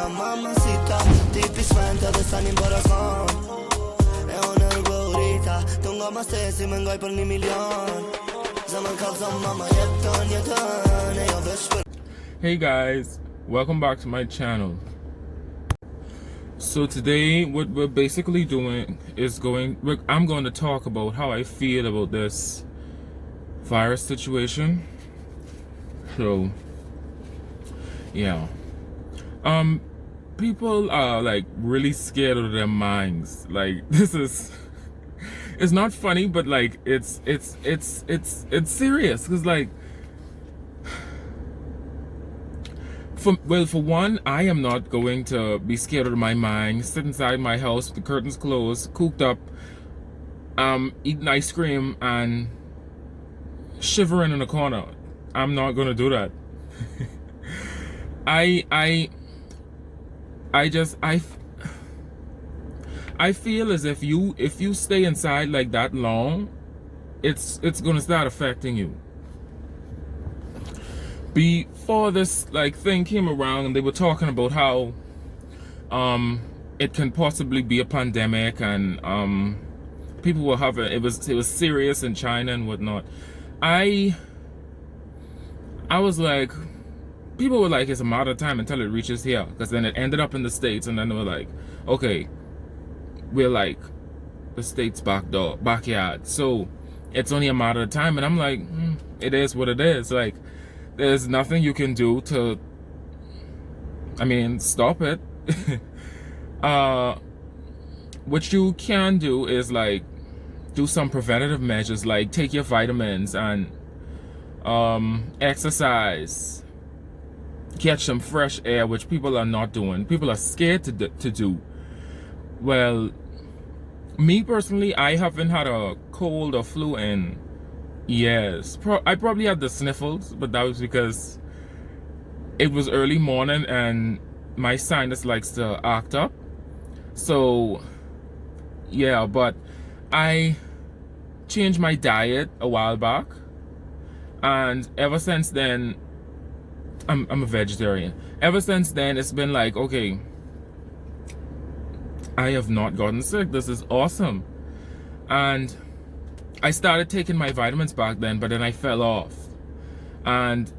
mamacita. Typisk fan till the sun in corazón. Es una gordita. Tunga más te si me engoy por ni millón. Zaman kalsam mama yetan. Eyo whisper. Hey guys, welcome back to my channel. So today what we're basically doing is I'm going to talk about how I feel about this virus situation. So yeah, people are like really scared out of their minds. Like this is, it's not funny, but like it's serious, because like for one, I am not going to be scared out of my mind, sit inside my house with the curtains closed, cooped up, eating ice cream and shivering in a corner. I'm not gonna do that. I feel as if you stay inside like that long, it's gonna start affecting you. Before this like thing came around, and they were talking about how it can possibly be a pandemic, and people were having it was serious in China and whatnot. I was like, people were like, it's a matter of time until it reaches here, because then it ended up in the States, and then they were like, okay, we're like the States' backyard, so it's only a matter of time. And I'm like, it is what it is. Like, there's nothing you can do to, I mean, stop it. What you can do is like do some preventative measures, like take your vitamins and exercise, catch some fresh air, which people are not doing. People are scared to do. Well, me personally, I haven't had a cold or flu in years. I probably had the sniffles, but that was because it was early morning and my sinus likes to act up. So yeah, but I changed my diet a while back, and ever since then I'm a vegetarian. Ever since then it's been like, okay, I have not gotten sick. This is awesome. And I started taking my vitamins back then, but then I fell off. And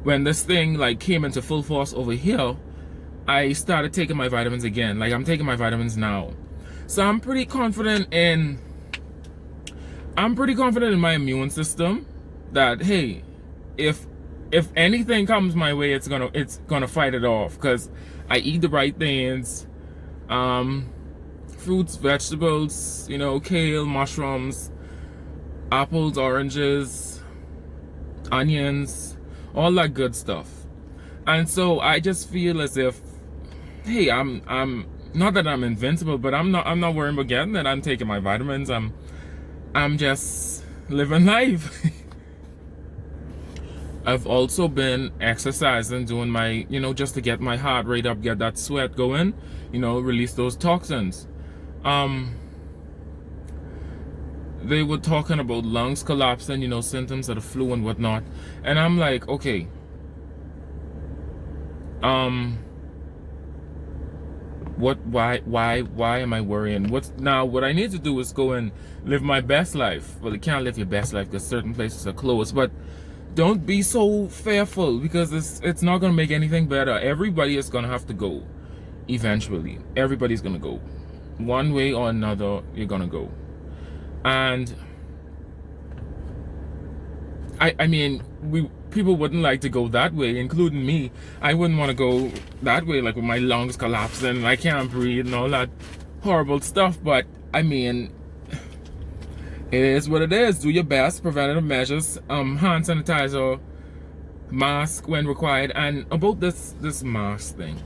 when this thing like came into full force over here, I started taking my vitamins again. Like, I'm taking my vitamins now. So I'm pretty confident in my immune system that, hey, if anything comes my way, it's gonna fight it off, because I eat the right things. Fruits, vegetables, you know, kale, mushrooms, apples, oranges, onions, all that good stuff. And so I just feel as if, hey, I'm not that I'm invincible, but I'm not worrying about getting it. I'm taking my vitamins. I'm just living life. I've also been exercising, doing my, you know, just to get my heart rate up, get that sweat going, you know, release those toxins. They were talking about lungs collapsing, you know, symptoms of the flu and whatnot, and I'm like, okay, why am I worrying? What I need to do is go and live my best life. Well, you can't live your best life because certain places are closed, but don't be so fearful, because it's not gonna make anything better. Everybody is gonna have to go eventually. Everybody's gonna go one way or another. You're gonna go. And I mean, people wouldn't like to go that way, including me. I wouldn't want to go that way, like with my lungs collapsing and I can't breathe and all that horrible stuff. But I mean, it is what it is. Do your best. Preventative measures, hand sanitizer, mask when required. And about this mask thing,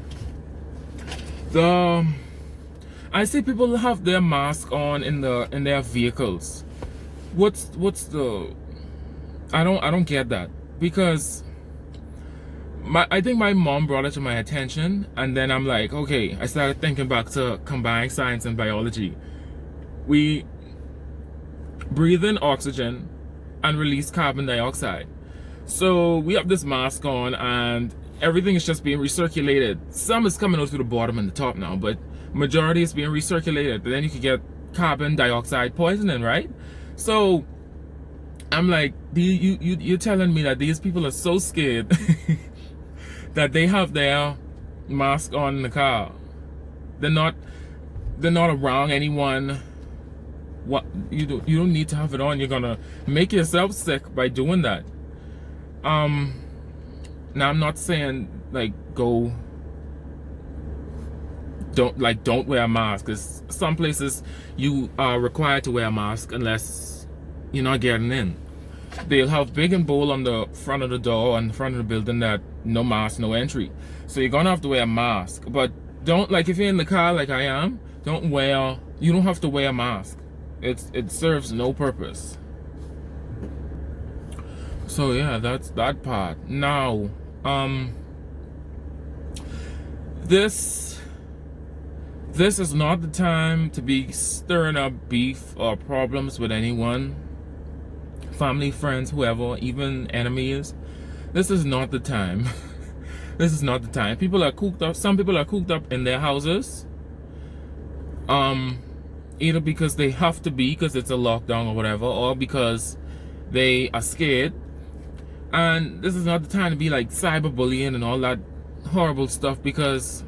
I see people have their mask on in their vehicles. What's the? I don't get that, because I think my mom brought it to my attention, and then I'm like, okay, I started thinking back to combined science and biology. We breathe in oxygen and release carbon dioxide. So we have this mask on, and everything is just being recirculated. Some is coming out through the bottom and the top now, but majority is being recirculated. Then you could get carbon dioxide poisoning, right? So I'm like, you're telling me that these people are so scared that they have their mask on in the car. They're not around anyone. What you don't need to have it on. You're gonna make yourself sick by doing that. Now I'm not saying like don't wear a mask, because some places you are required to wear a mask unless you're not getting in. They'll have big and bold on the front of the door and the front of the building that no mask, no entry. So you're gonna have to wear a mask. But don't, like if you're in the car like I am, you don't have to wear a mask. It serves no purpose. So yeah, that's that part. Now, this is not the time to be stirring up beef or problems with anyone. Family, friends, whoever, even enemies. This is not the time. This is not the time. People are cooped up. Some people are cooped up in their houses. Either because they have to be, because it's a lockdown or whatever, or because they are scared. And this is not the time to be like cyberbullying and all that horrible stuff, because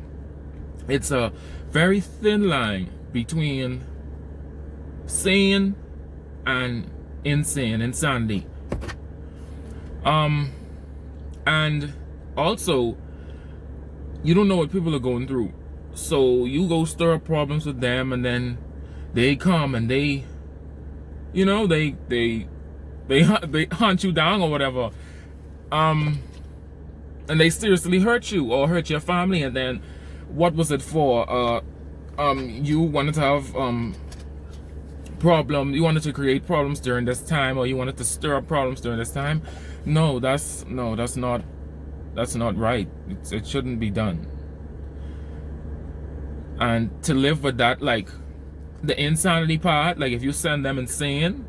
it's a very thin line between sane and insanity. And also, you don't know what people are going through, so you go stir up problems with them, and then they come and they hunt you down or whatever, and they seriously hurt you or hurt your family, and then what was it for? You wanted to have you wanted to create problems during this time, or you wanted to stir up problems during this time. That's not right. It shouldn't be done. And to live with that, like the insanity part, like if you send them insane,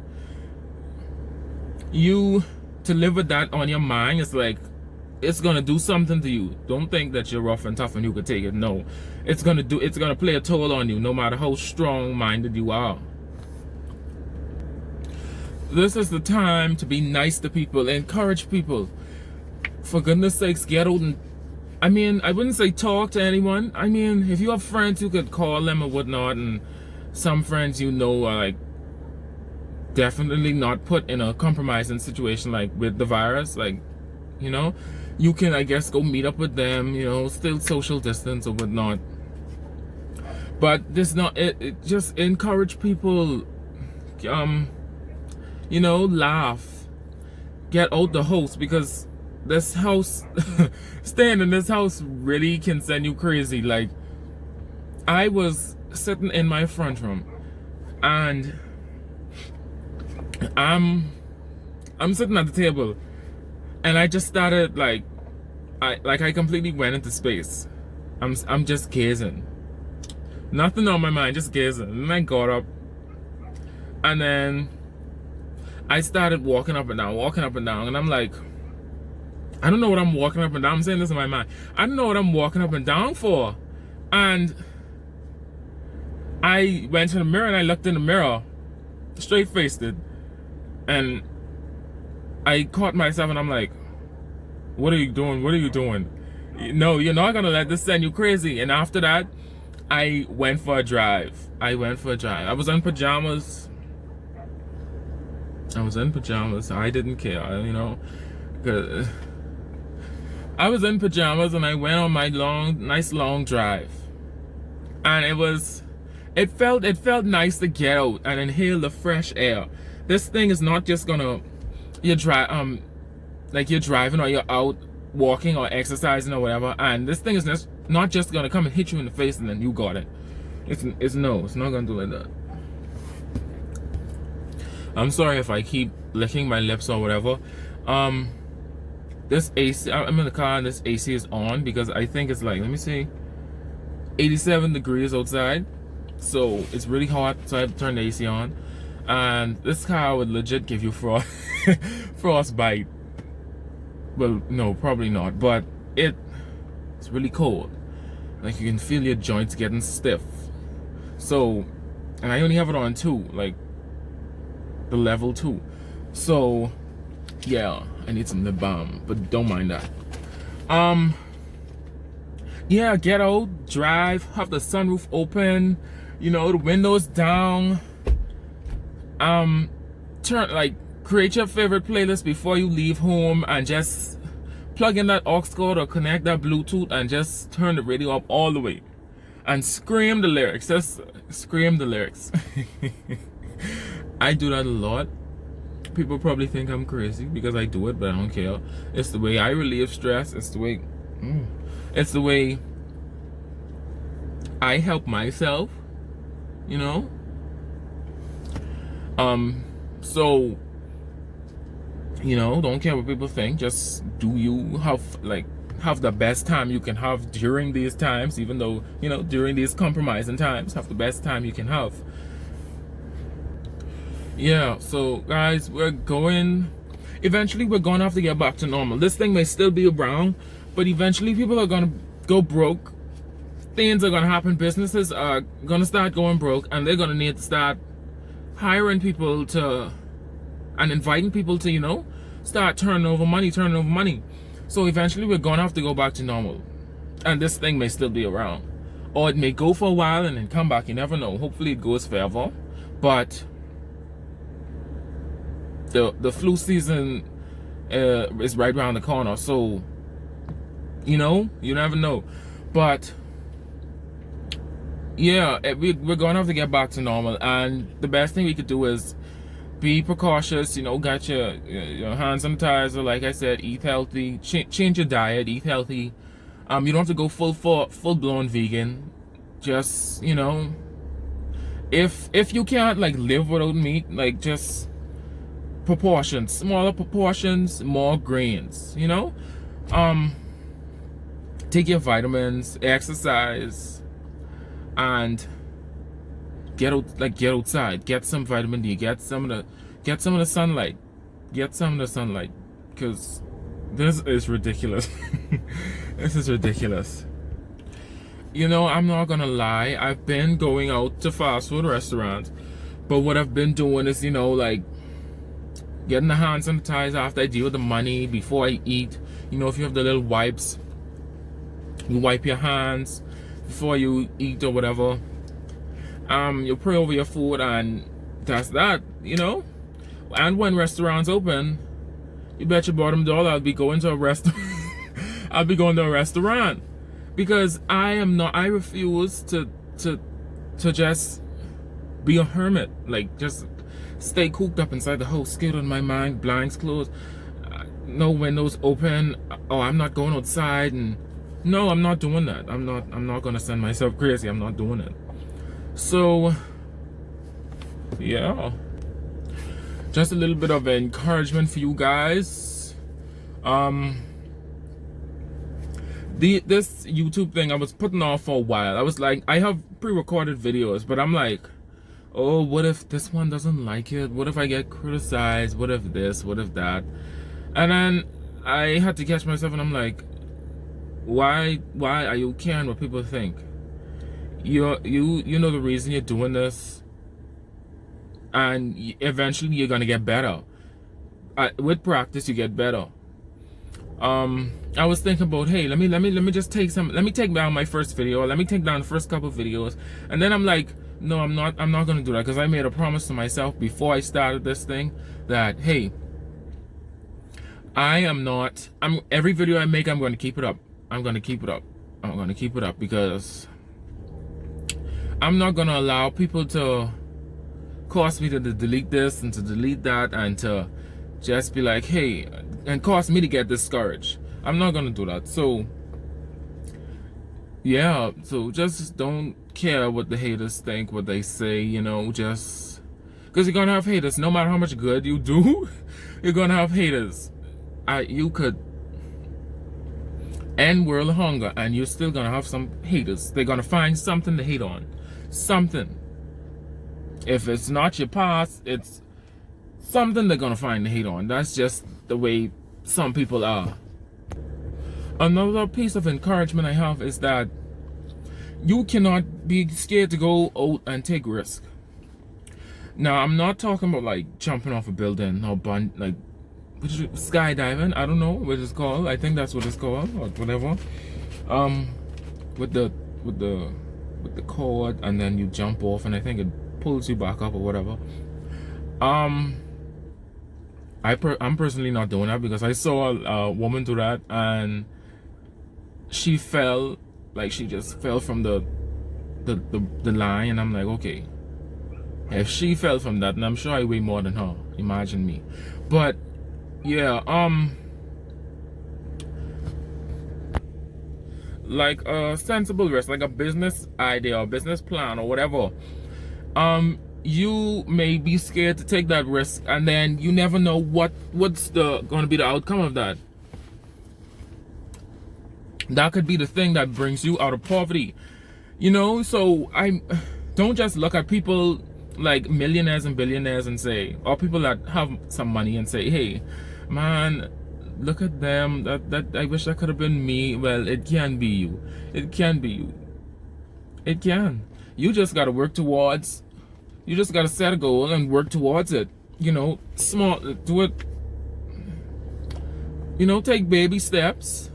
to live with that on your mind, it's like it's gonna do something to you. Don't think that you're rough and tough and you could take it. No, it's gonna play a toll on you, no matter how strong-minded you are. This is the time to be nice to people, encourage people. For goodness sakes, get out and, I wouldn't say talk to anyone. If you have friends, you could call them or whatnot, and some friends are like definitely not put in a compromising situation like with the virus, like, you can, I guess, go meet up with them, still social distance or whatnot. But this not it just encourage people, laugh, get out the house, because this house staying in this house really can send you crazy. Like, I was sitting in my front room and I'm sitting at the table, and I just started I completely went into space. I'm just gazing, nothing on my mind, just gazing. And I got up, and then I started walking up and down, and I'm like, I don't know what I'm walking up and down. I'm saying this in my mind. I don't know what I'm walking up and down for. And I went to the mirror and I looked in the mirror, straight faced it, and I caught myself and I'm like, what are you doing? What are you doing? No, you're not gonna let this send you crazy. And after that, I went for a drive. I was in pajamas. I didn't care, I was in pajamas and I went on my nice long drive. And it felt nice to get out and inhale the fresh air. This thing is not just gonna, you're driving or you're out walking or exercising or whatever, and this thing is not just gonna come and hit you in the face and then you got it. It's not gonna do like that. I'm sorry if I keep licking my lips or whatever. This AC, I'm in the car and this AC is on because I think it's like, let me see, 87 degrees outside. So it's really hot, so I have to turn the AC on. And this car would legit give you frostbite. Well, no, probably not, but It's really cold. Like you can feel your joints getting stiff. So, and I only have it on 2, like the level 2. So, yeah, I need some lip balm, but don't mind that. Yeah, get out, drive, have the sunroof open, you know, the windows down. Create your favorite playlist before you leave home and just plug in that aux cord or connect that Bluetooth and just turn the radio up all the way and scream the lyrics. Just scream the lyrics. I do that a lot. People probably think I'm crazy because I do it, but I don't care. It's the way I relieve stress. It's the way I help myself, you know. So, you know, don't care what people think. Just do you have the best time you can have during these times, even though, you know, during these compromising times, have the best time you can have. Yeah, so guys, eventually we're gonna have to get back to normal. This thing may still be around, but eventually people are gonna go broke. Things are gonna happen. Businesses are gonna start going broke, and they're gonna need to start hiring people and inviting people to, you know, start turning over money. So eventually we're gonna have to go back to normal, and this thing may still be around, or it may go for a while and then come back. You never know. Hopefully it goes forever, but the flu season is right around the corner, so, you know, you never know. But yeah, we're gonna have to get back to normal, and the best thing we could do is be precautious. You know, got your hand sanitizer, like I said, eat healthy, change your diet, eat healthy. You don't have to go full blown vegan. Just, you know, if you can't like live without meat, like just proportions, smaller proportions, more grains, you know. Take your vitamins, exercise, and get outside, get some vitamin D, get some of the sunlight, because this is ridiculous. This is ridiculous. You know, I'm not gonna lie, I've been going out to fast food restaurants, but what I've been doing is, you know, like getting the hand sanitizer after I deal with the money, before I eat. You know, if you have the little wipes, you wipe your hands before you eat or whatever. You pray over your food, and that's that, you know. And when restaurants open, you bet your bottom dollar I'll be going to a restaurant. I'll be going to a restaurant, because I refuse to just be a hermit, like just stay cooped up inside the house, scared on my mind, blinds closed, no windows open. Oh, I'm not going outside, and no, I'm not doing that. I'm not gonna send myself crazy. I'm not doing it. So yeah, just a little bit of encouragement for you guys. This YouTube thing I was putting off for a while. I was like, I have pre-recorded videos, but I'm like, oh, what if this one doesn't like it? What if I get criticized? What if this? What if that? And then I had to catch myself, and I'm like, why are you caring what people think? You know the reason you're doing this, and eventually you're gonna get better. With practice, you get better. I was thinking about, hey, let me just take down my first video, let me take down the first couple of videos, and then I'm like, no, I'm not gonna do that, because I made a promise to myself before I started this thing that, hey, every video I make, I'm gonna keep it up. I'm gonna keep it up, because I'm not gonna allow people to cause me to delete this and to delete that, and to just be like, hey, and cause me to get discouraged. I'm not gonna do that. So yeah, so just don't care what the haters think, what they say, you know, just because you're gonna have haters. No matter how much good you do, you're gonna have haters. You could end world hunger, and you're still gonna have some haters. They're gonna find something to hate on. Something. If it's not your past, it's something they're gonna find to hate on. That's just the way some people are. Another piece of encouragement I have is that you cannot be scared to go out and take risk. Now, I'm not talking about like jumping off a building or like skydiving. I don't know what it's called. I think that's what it's called or whatever. With the cord, and then you jump off, and I think it pulls you back up or whatever. I'm personally not doing that because I saw a woman do that, and she fell, like she just fell from the line, and I'm like, okay, if she fell from that, and I'm sure I weigh more than her, imagine me. But yeah, like a sensible risk, like a business idea or business plan or whatever, you may be scared to take that risk, and then you never know what's going to be the outcome of that. That could be the thing that brings you out of poverty, you know. So I don't just look at people like millionaires and billionaires and say, or people that have some money and say, hey man, look at them, that I wish that could have been me. Well, it can be you. It can be you. It can. You just got to work towards, you just got to set a goal and work towards it, you know. Small, do it, you know, take baby steps,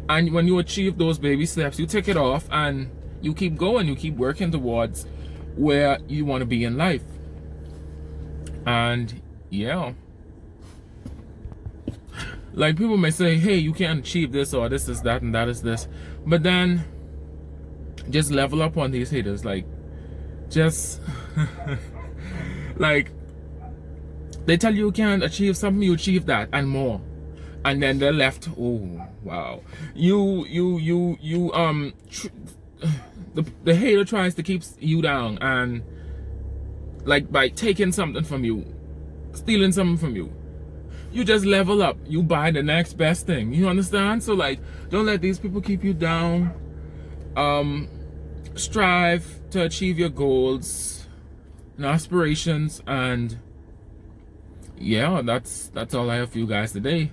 and when you achieve those baby steps, you take it off and you keep going, you keep working towards where you want to be in life. And yeah, like people may say, hey, you can't achieve this, or this is that, and that is this, but then just level up on these haters. Like, just like they tell you can't achieve something, you achieve that and more, and then they're left, oh wow, the hater tries to keep you down, and like by taking something from you, stealing something from you, you just level up, you buy the next best thing, you understand? So like, don't let these people keep you down. Strive to achieve your goals and aspirations, and yeah, that's all I have for you guys today.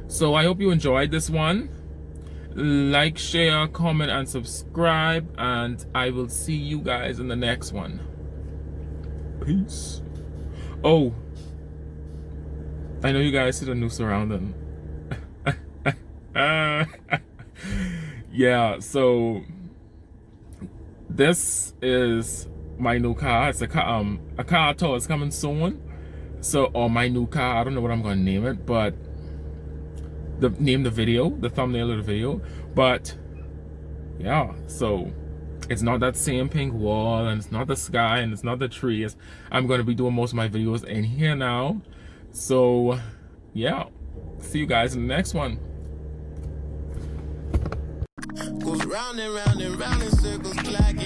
So I hope you enjoyed this one. Like, share, comment, and subscribe, and I will see you guys in the next one. Peace. Oh, I know you guys see the new surrounding. Yeah, so this is my new car. It's a car tour is coming soon. So, or my new car, I don't know what I'm gonna name it, but the thumbnail of the video. But yeah, so it's not that same pink wall, and it's not the sky, and it's not the trees. I'm gonna be doing most of my videos in here now. So yeah, see you guys in the next one. Goes round and round and round in circles, clacking.